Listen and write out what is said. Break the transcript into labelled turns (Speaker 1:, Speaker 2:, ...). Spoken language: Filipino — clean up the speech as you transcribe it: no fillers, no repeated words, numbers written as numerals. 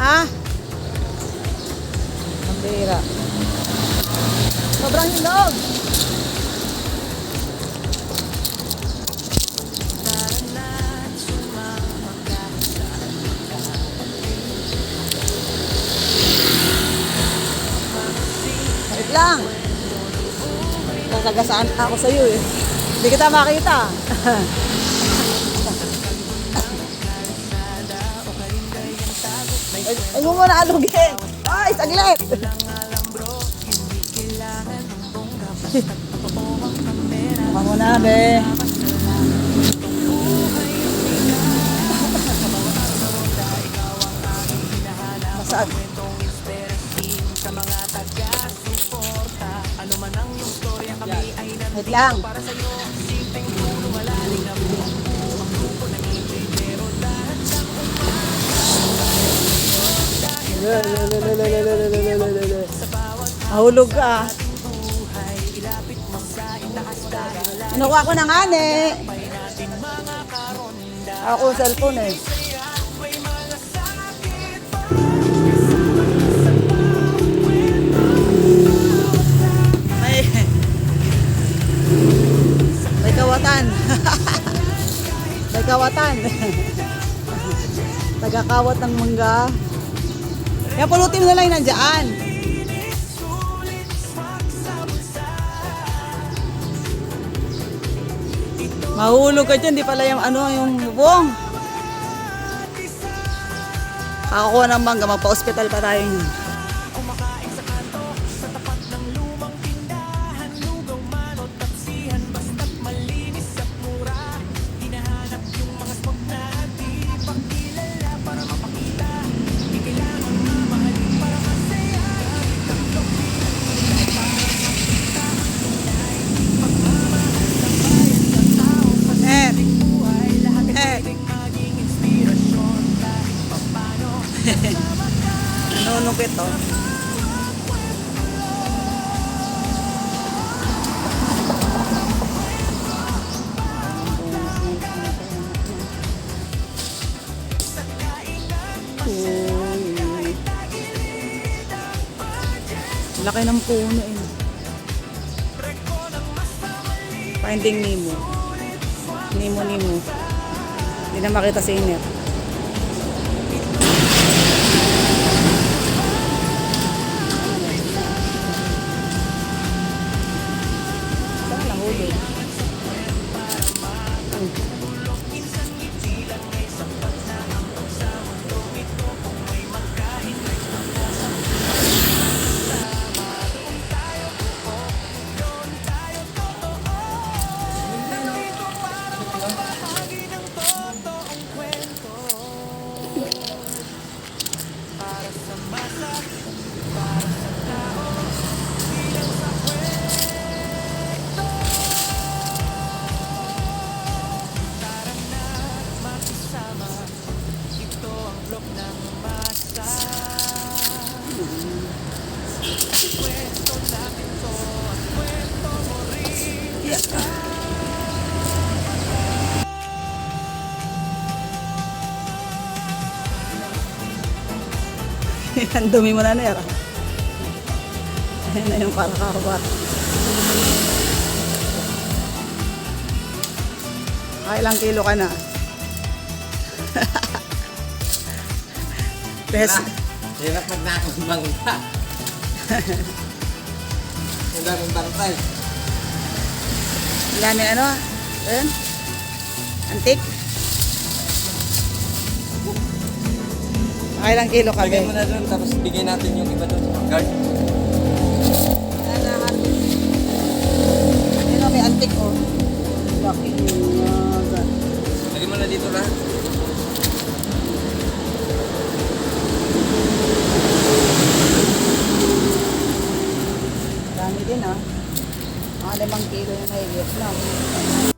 Speaker 1: Ha? Ang bira. Sobrang hinog. Wait lang. Sasagasaan ako sa iyo eh. Hindi kita makita. Ay mo muna alugin. Ay, saglit. Mukha mo na, be. Masag. Wait lang. Mahulog ka. Kinukuha ko ng ani. Ako cellphone eh. May kawatan. May kawatan. Tagakawat ng mangga. Kaya pulutin mo na lang nandiyan. Mahulog ka dyan, di pala yung yung bubong. Kakakuha ng mangga, magpa-hospital pa tayo. Nanunong ito. Laki ng puno eh. Finding Nemo. Nemo. Hindi na makita si Iner. Ang dumi mo na nera. Ayan na yung para-karabat. Ilang kilo ka na? Best.
Speaker 2: Hirap magnakambang ka. Ang daming bantay.
Speaker 1: Ang dami ano? Ayan. Antik. Ilang kilo ka,
Speaker 2: Bigyan
Speaker 1: be?
Speaker 2: mo na doon, tapos bigyan natin yung iba doon. Guard.
Speaker 1: Ayan o, may antik o. Laki nga.
Speaker 2: Lagyan mo na dito lahat.
Speaker 1: Dami din ah. Mga 5 kilo yung mahigit lang.